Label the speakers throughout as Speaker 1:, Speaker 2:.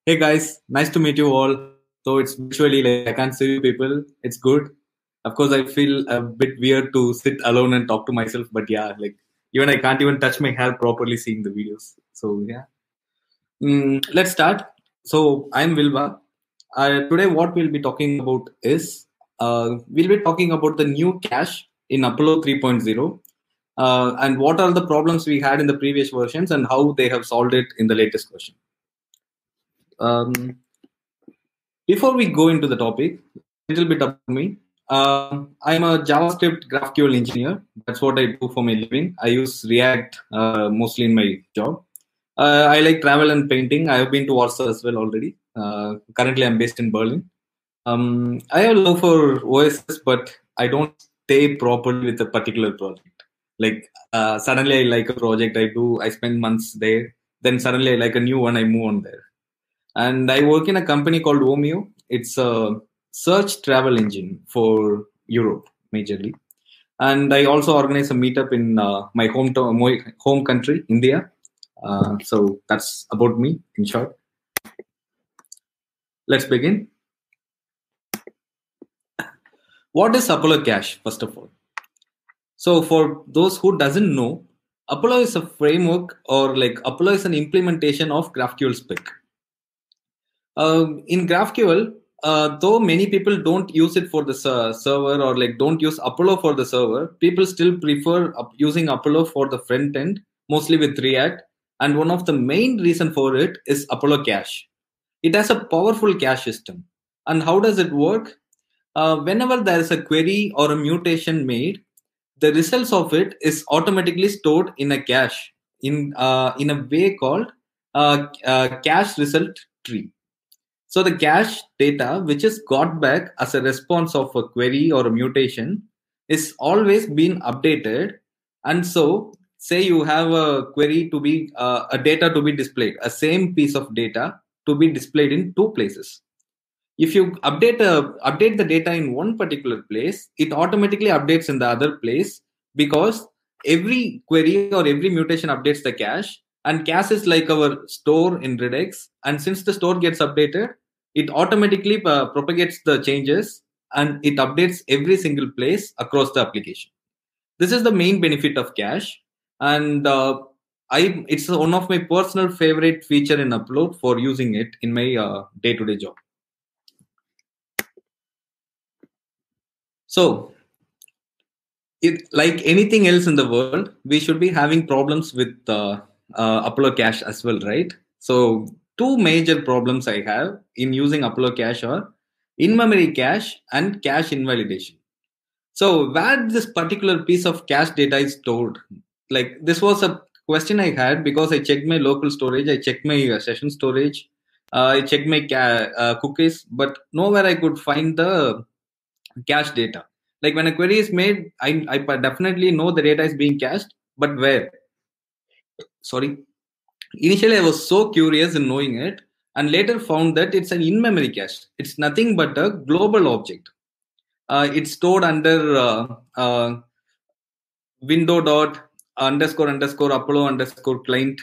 Speaker 1: Hey guys, nice to meet you all. So it's virtually like I can't see you people. It's good. Of course, I feel a bit weird to sit alone and talk to myself, but yeah, like even I can't even touch my hair properly seeing the videos. So yeah, let's start. So I'm Vilva. Today, what we'll be talking about is we'll be talking about the new cache in Apollo 3.0 and what are the problems we had in the previous versions and how they have solved it in the latest version. Um, Before we go into the topic, a little bit about me. I'm a JavaScript GraphQL engineer. That's what I do for my living. I use React mostly in my job. I like travel and painting. I have been to Warsaw as well already. Currently, I'm based in Berlin. I have love for OSS, but I don't stay properly with a particular project. Like suddenly I like a project, I spend months there. Then suddenly I like a new one, I move on there, and I work in a company called Omeo. It's a search travel engine for Europe majorly, and I also organize a meetup in my home country, India. So that's about me in short. Let's begin. What is Apollo Cache, first of all? So for those who doesn't know, Apollo is a framework, or like Apollo is an implementation of GraphQL spec. In GraphQL, though many people don't use it for the server, or like don't use Apollo for the server, people still prefer using Apollo for the front end, mostly with React. And one of the main reason for it is Apollo Cache. It has a powerful cache system. And how does it work? Whenever there is a query or a mutation made, the results of it is automatically stored in a cache in a way called cache result tree. So the cache data, which is got back as a response of a query or a mutation, is always being updated. And so, say you have a query to be a data to be displayed, a same piece of data to be displayed in two places. If you update the data in one particular place, it automatically updates in the other place because every query or every mutation updates the cache, and cache is like our store in Redux. And since the store gets updated, it automatically propagates the changes and it updates every single place across the application. This is the main benefit of cache, and it's one of my personal favorite feature in Upload for using it in my day-to-day job. So, like anything else in the world, we should be having problems with Apollo Cache as well, right? So, two major problems I have in using Apollo Cache are in-memory cache and cache invalidation. So, where this particular piece of cache data is stored, like this was a question I had because I checked my local storage, I checked my session storage, I checked my cookies, but nowhere I could find the cache data. Like when a query is made, I definitely know the data is being cached, but where? Sorry. Initially, I was so curious in knowing it, and later found that it's an in-memory cache. It's nothing but a global object. It's stored under window dot underscore underscore Apollo underscore client.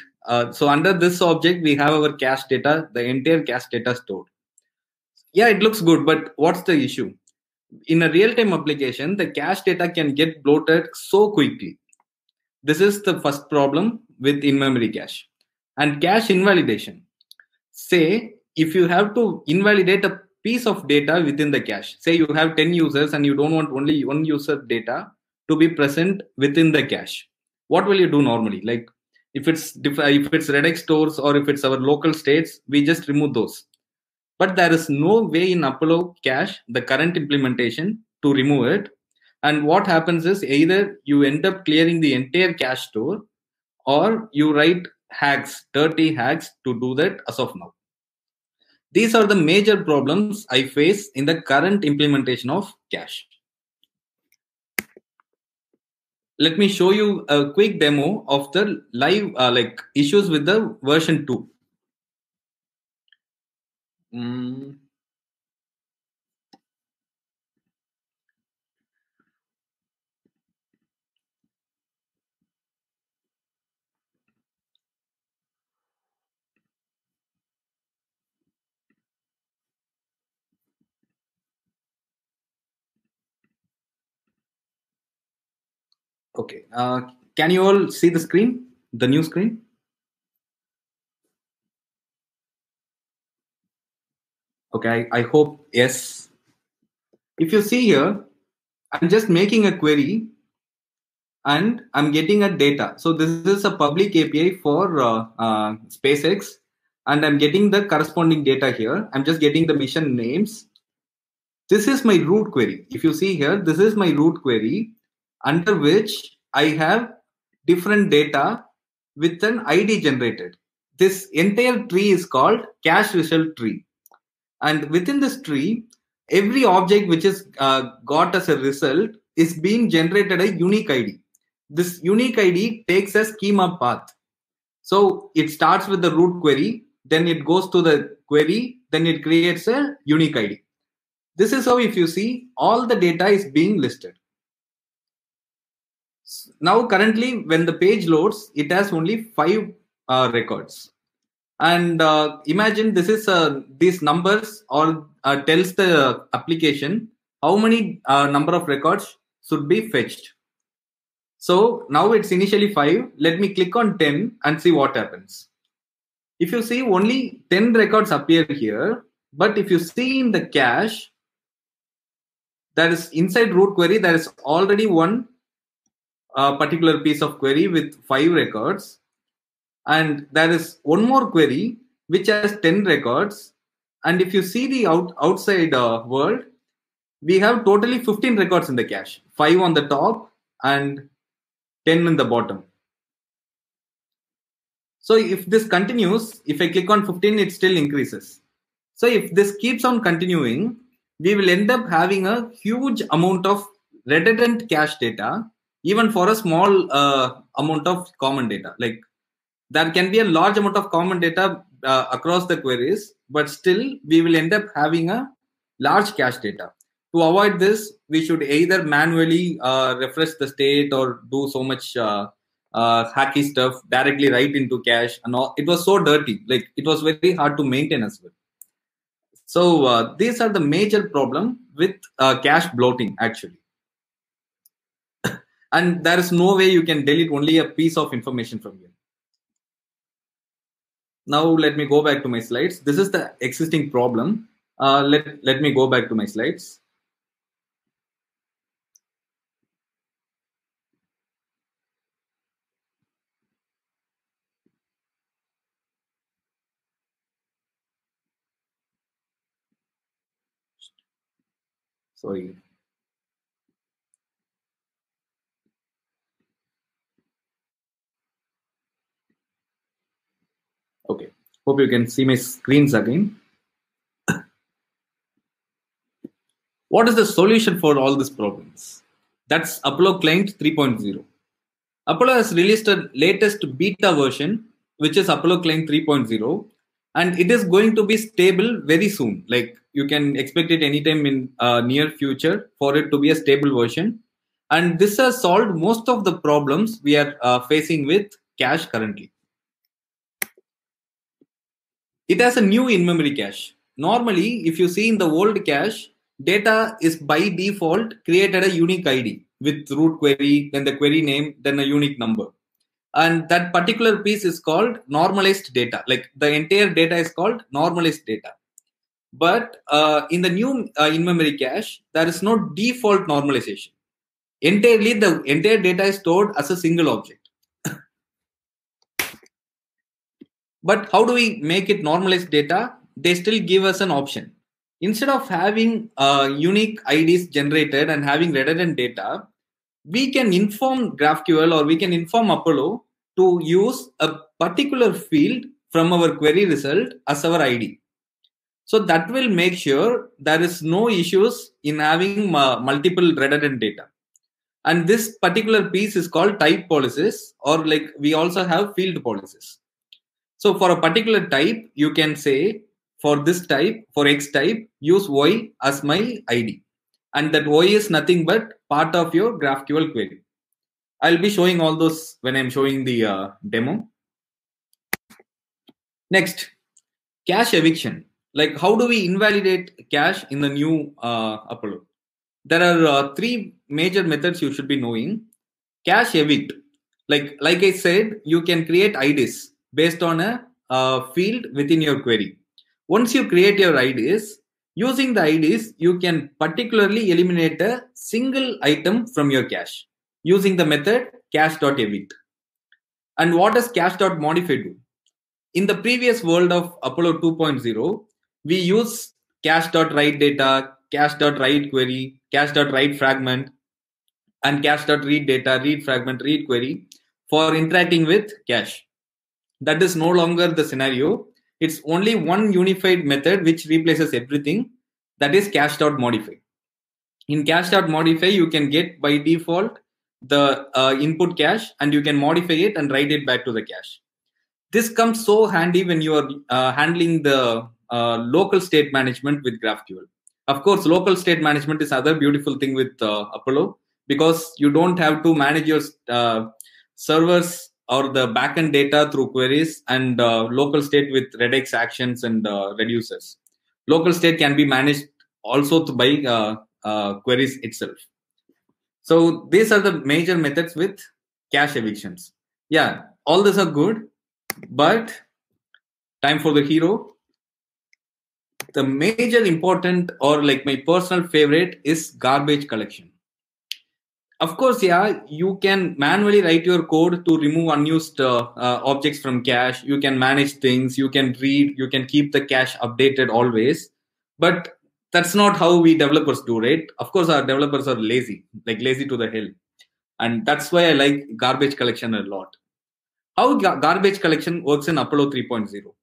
Speaker 1: So under this object, we have our cache data, the entire cache data stored. Yeah, it looks good, but what's the issue? In a real-time application, the cache data can get bloated so quickly. This is the first problem with in-memory cache. And cache invalidation. Say, if you have to invalidate a piece of data within the cache, say you have 10 users and you don't want only one user data to be present within the cache. What will you do normally? Like if it's Redux stores or if it's our local states, we just remove those. But there is no way in Apollo Cache, the current implementation, to remove it. And what happens is either you end up clearing the entire cache store or you write hacks, dirty hacks to do that as of now. These are the major problems I face in the current implementation of cache. Let me show you a quick demo of the live like issues with the version 2. Mm. Okay. Can you all see the screen, the new screen? Okay, I hope yes. If you see here, I'm just making a query and I'm getting a data. So this is a public API for SpaceX, and I'm getting the corresponding data here. I'm just getting the mission names. This is my root query. If you see here, this is my root query under which I have different data with an ID generated. This entire tree is called cache result tree. And within this tree, every object which is got as a result is being generated a unique ID. This unique ID takes a schema path. So it starts with the root query, then it goes to the query, then it creates a unique ID. This is how, if you see, all the data is being listed. Now, currently, when the page loads, it has only 5 records. And imagine this is these numbers or tells the application how many number of records should be fetched. So now it's initially 5. Let me click on 10 and see what happens. If you see, only 10 records appear here. But if you see in the cache, that is inside root query, there is already one particular piece of query with 5 records. And there is one more query which has 10 records. And if you see the outside world, we have totally 15 records in the cache, 5 on the top and 10 in the bottom. So if this continues, if I click on 15, it still increases. So if this keeps on continuing, we will end up having a huge amount of redundant cache data, even for a small amount of common data. Like there can be a large amount of common data across the queries, but still we will end up having a large cache data. To avoid this, we should either manually refresh the state or do so much hacky stuff directly right into cache. And all. It was so dirty, like it was very hard to maintain as well. So these are the major problem with cache bloating actually. And there is no way you can delete only a piece of information from here. Now let me go back to my slides. This is the existing problem. Let me go back to my slides. Sorry. Okay. Hope you can see my screens again. What is the solution for all these problems? That's Apollo Client 3.0. Apollo has released a latest beta version, which is Apollo Client 3.0, and it is going to be stable very soon. Like you can expect it anytime in near future for it to be a stable version. And this has solved most of the problems we are facing with cache currently. It has a new in-memory cache. Normally, if you see in the old cache, data is by default created a unique ID with root query, then the query name, then a unique number. And that particular piece is called normalized data. Like the entire data is called normalized data. But in the new in-memory cache, there is no default normalization. Entirely, the entire data is stored as a single object. But how do we make it normalized data? They still give us an option. Instead of having unique IDs generated and having redundant data, we can inform GraphQL or we can inform Apollo to use a particular field from our query result as our ID. So that will make sure there is no issues in having multiple redundant data. And this particular piece is called type policies, or like we also have field policies. So for a particular type, you can say for this type, for X type, use Y as my ID. And that Y is nothing but part of your GraphQL query. I'll be showing all those when I'm showing the demo. Next, cache eviction. Like how do we invalidate cache in the new Apollo? There are 3 major methods you should be knowing. Cache evict, like I said, you can create IDs based on a field within your query. Once you create your IDs, using the IDs, you can particularly eliminate a single item from your cache using the method cache.evict. And what does cache.modify do? In the previous world of Apollo 2.0, we use cache.write data, cache.write query, cache.write fragment, and cache.read data, read fragment, read query for interacting with cache. That is no longer the scenario. It's only one unified method which replaces everything. That is cache.modify. In cache.modify, you can get by default the input cache and you can modify it and write it back to the cache. This comes so handy when you are handling the local state management with GraphQL. Of course, local state management is other beautiful thing with Apollo, because you don't have to manage your servers or the backend data through queries and local state with regex actions and reducers. Local state can be managed also by queries itself. So these are the major methods with cache evictions. Yeah, all these are good, but time for the hero. The major important, or like my personal favorite, is garbage collection. Of course, yeah, you can manually write your code to remove unused objects from cache. You can manage things, you can read, you can keep the cache updated always. But that's not how we developers do, right? Of course, our developers are lazy, like lazy to the hell. And that's why I like garbage collection a lot. How garbage collection works in Apollo 3.0.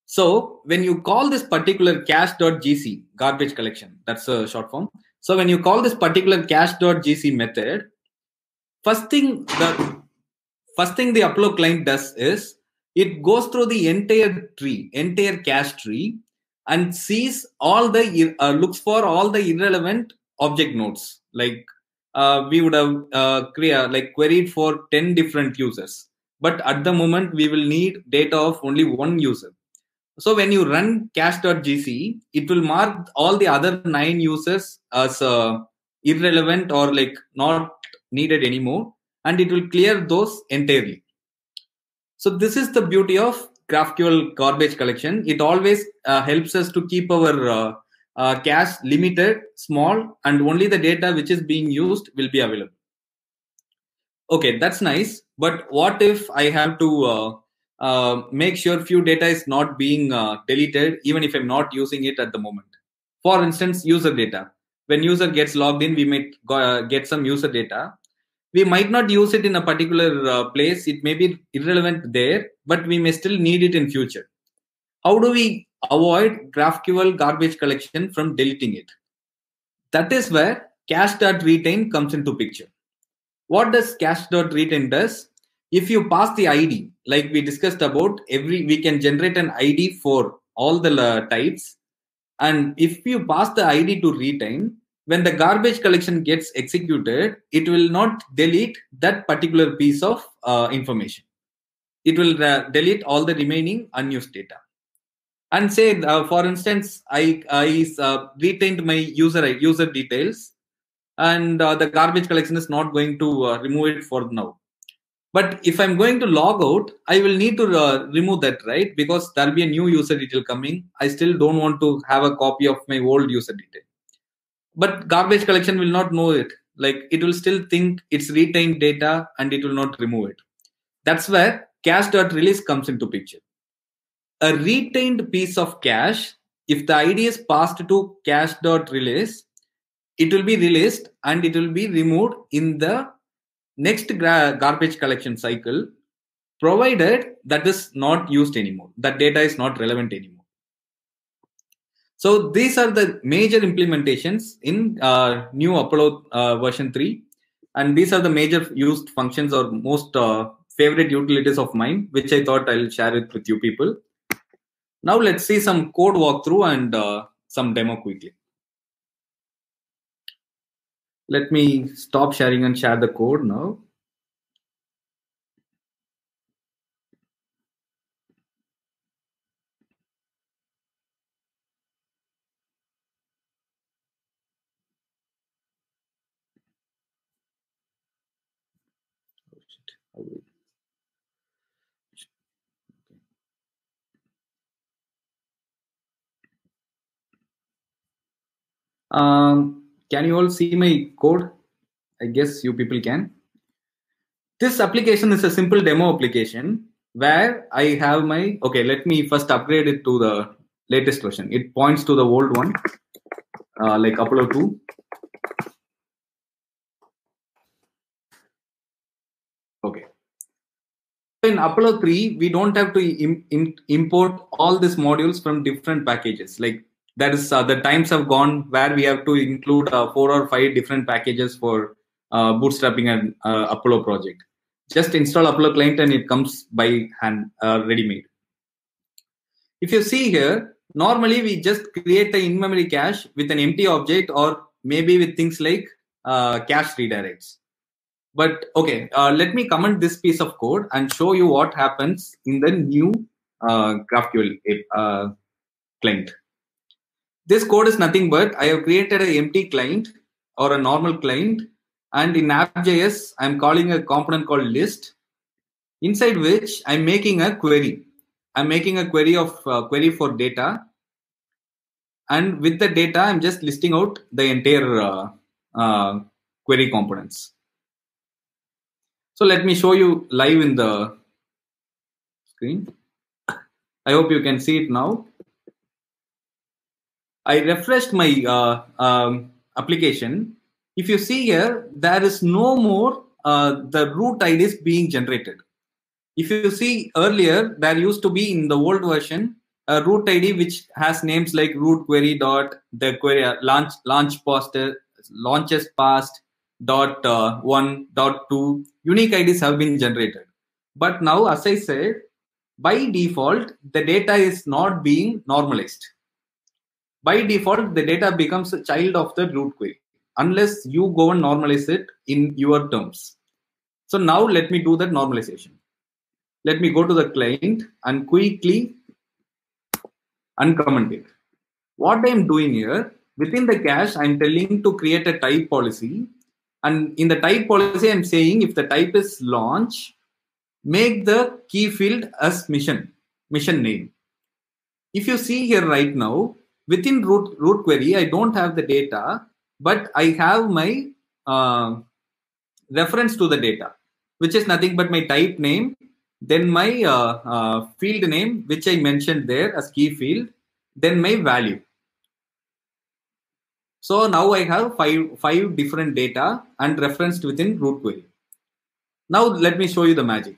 Speaker 1: So when you call this particular cache.gc, garbage collection, that's a short form. So when you call this particular cache.gc method, first thing the Apollo client does is it goes through the entire cache tree, and sees all the looks for all the irrelevant object nodes. Like we would have queried for 10 different users, but at the moment we will need data of only one user. So when you run cache.gc, it will mark all the other 9 users as irrelevant or like not needed anymore, and it will clear those entirely. So this is the beauty of GraphQL garbage collection. It always helps us to keep our cache limited, small, and only the data which is being used will be available. Okay, that's nice. But what if I have to make sure few data is not being deleted, even if I'm not using it at the moment? For instance, user data. When user gets logged in, we might get some user data. We might not use it in a particular place. It may be irrelevant there, but we may still need it in future. How do we avoid GraphQL garbage collection from deleting it? That is where cache.retain comes into picture. What does cache.retain does? If you pass the ID, like we discussed about, we can generate an ID for all the types. And if you pass the ID to retain, when the garbage collection gets executed, it will not delete that particular piece of information. It will delete all the remaining unused data. And say, for instance, I retained my user details, and the garbage collection is not going to remove it for now. But if I'm going to log out, I will need to remove that, right? Because there'll be a new user detail coming. I still don't want to have a copy of my old user detail. But garbage collection will not know it. Like it will still think it's retained data and it will not remove it. That's where cache.release comes into picture. A retained piece of cache, if the ID is passed to cache.release, it will be released and it will be removed in the next garbage collection cycle, provided that is not used anymore, that data is not relevant anymore. So these are the major implementations in new Apollo version 3, and these are the major used functions or most favorite utilities of mine, which I thought I'll share it with you people. Now let's see some code walkthrough and some demo quickly. Let me stop sharing and share the code now. Can you all see my code? I guess you people can. This application is a simple demo application where I have my, okay, let me first upgrade it to the latest version. It points to the old one, like Apollo 2. Okay. In Apollo 3, we don't have to import all these modules from different packages. Like that is, the times have gone where we have to include 4 or 5 different packages for bootstrapping an Apollo project. Just install Apollo client and it comes by hand, ready-made. If you see here, normally we just create the in-memory cache with an empty object or maybe with things like cache redirects. But okay, let me comment this piece of code and show you what happens in the new GraphQL client. This code is nothing but I have created an empty client or a normal client, and in app.js, I'm calling a component called list, inside which I'm making a query. I'm making a query of query for data, and with the data, I'm just listing out the entire query components. So let me show you live in the screen. I hope you can see it now. I refreshed my application. If you see here, there is no more the root IDs being generated. If you see earlier, there used to be in the old version a root ID which has names like root query dot the query launches past dot 1.2 unique IDs have been generated. But now, as I said, by default, the data is not being normalized. By default, the data becomes a child of the root query unless you go and normalize it in your terms. So now let me do that normalization. Let me go to the client and quickly uncomment it. What I'm doing here, within the cache, I'm telling to create a type policy. And in the type policy, I'm saying if the type is launch, make the key field as mission name. If you see here right now, within root query, I don't have the data, but I have my reference to the data, which is nothing but my type name, then my field name, which I mentioned there as key field, then my value. So now I have five different data and referenced within root query. Now let me show you the magic.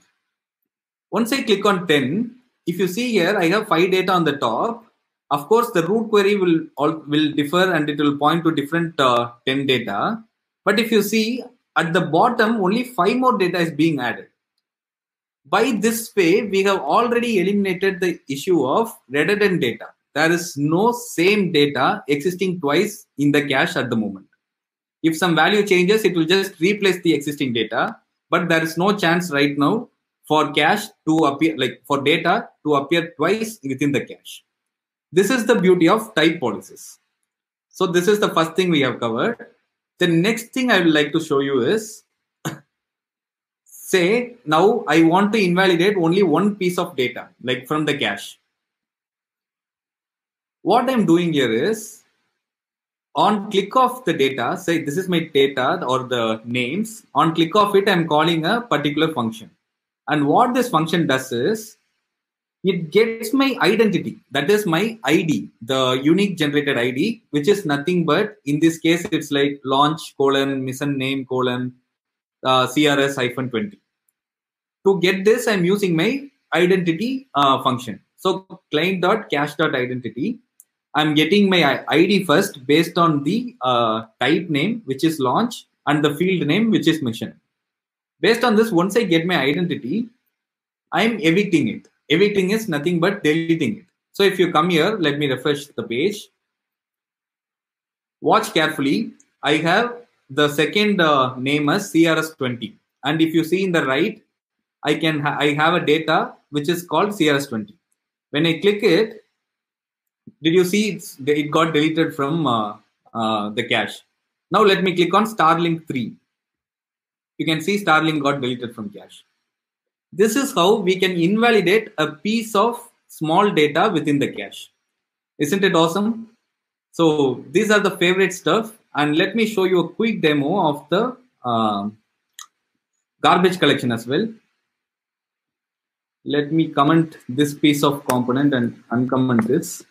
Speaker 1: Once I click on 10, if you see here, I have 5 data on the top. Of course, the root query will differ and it will point to different 10 data. But if you see at the bottom, only 5 more data is being added. By this way, we have already eliminated the issue of redundant data. There is no same data existing twice in the cache at the moment. If some value changes, it will just replace the existing data. But there is no chance right now for cache to appear, like for data to appear twice within the cache. This is the beauty of type policies. So this is the first thing we have covered. The next thing I would like to show you is, say now I want to invalidate only one piece of data, like from the cache. What I'm doing here is, on click of the data, say this is my data or the names, on click of it, I'm calling a particular function. And what this function does is, it gets my identity, that is my ID, the unique generated ID, which is nothing but, in this case, it's like launch : mission name : CRS-20. To get this, I'm using my identity function. So client.cache.identity, I'm getting my ID first based on the type name, which is launch, and the field name, which is mission. Based on this, once I get my identity, I'm evicting it. Evicting is nothing but deleting it. So if you come here, let me refresh the page. Watch carefully. I have the second name as CRS-20. And if you see in the right, I have a data which is called CRS-20. When I click it, did you see it got deleted from the cache? Now let me click on Starlink 3. You can see Starlink got deleted from cache. This is how we can invalidate a piece of small data within the cache. Isn't it awesome? So these are the favorite stuff. And let me show you a quick demo of the garbage collection as well. Let me comment this piece of component and uncomment this.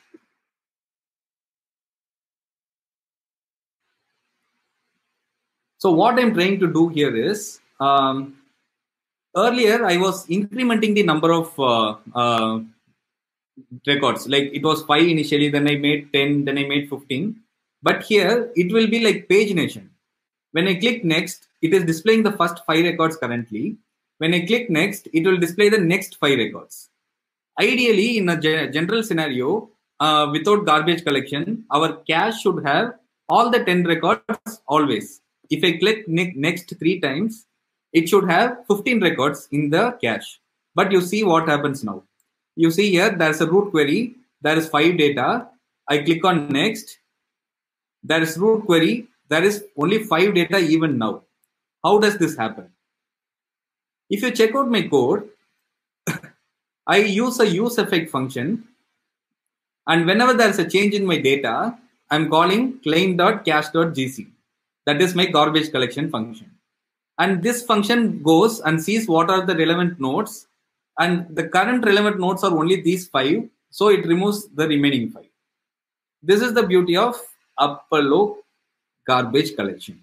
Speaker 1: So what I'm trying to do here is, earlier I was incrementing the number of records. Like it was 5 initially, then I made 10, then I made 15. But here it will be like pagination. When I click next, it is displaying the first 5 records currently. When I click next, it will display the next 5 records. Ideally, in a general scenario, without garbage collection, our cache should have all the 10 records always. If I click next 3 times, it should have 15 records in the cache. But you see what happens now. You see here, there's a root query. There is 5 data. I click on next. There is root query. There is only 5 data even now. How does this happen? If you check out my code, I use a useEffect function. And whenever there's a change in my data, I'm calling claim.cache.gc. That is my garbage collection function. And this function goes and sees what are the relevant nodes. And the current relevant nodes are only these 5. So it removes the remaining 5. This is the beauty of Apollo garbage collection.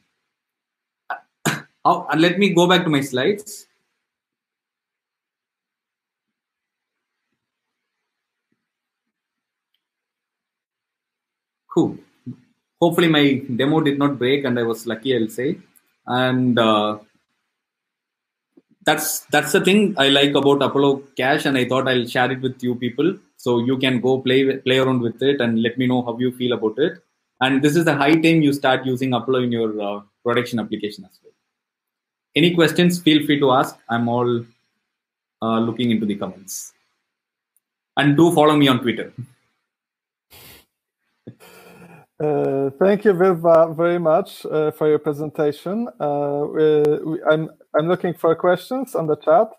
Speaker 1: Let me go back to my slides. Cool. Hopefully my demo did not break and I was lucky, I'll say. And that's the thing I like about Apollo Cache, and I thought I'll share it with you people. So you can go play around with it and let me know how you feel about it. And this is the high time you start using Apollo in your production application as well. Any questions, feel free to ask. I'm all looking into the comments. And do follow me on Twitter.
Speaker 2: Thank you, Virva, very much for your presentation. I'm looking for questions on the chat.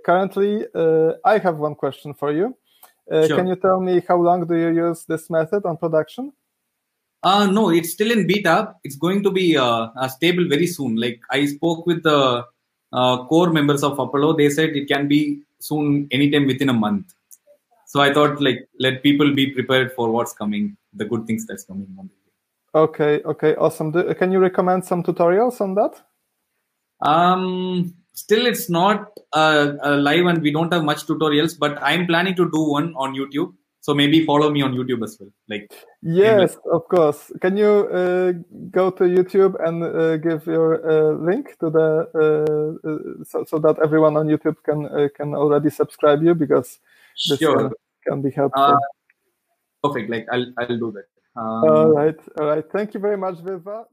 Speaker 2: Currently, I have one question for you. Sure. Can you tell me how long do you use this method on production?
Speaker 1: No, it's still in beta. It's going to be stable very soon. Like I spoke with the core members of Apollo. They said it can be soon, anytime within a month. So I thought, like, let people be prepared for what's coming, the good things that's coming on the
Speaker 2: way. Okay, awesome. Can you recommend some tutorials on that?
Speaker 1: Still, it's not live and we don't have much tutorials, but I'm planning to do one on YouTube. So maybe follow me on YouTube as well. Like,
Speaker 2: yes, of course. Can you go to YouTube and give your link to the so that everyone on YouTube can already subscribe you, because this can be helpful.
Speaker 1: Perfect. Like I'll do that.
Speaker 2: All right. Thank you very much, Virva.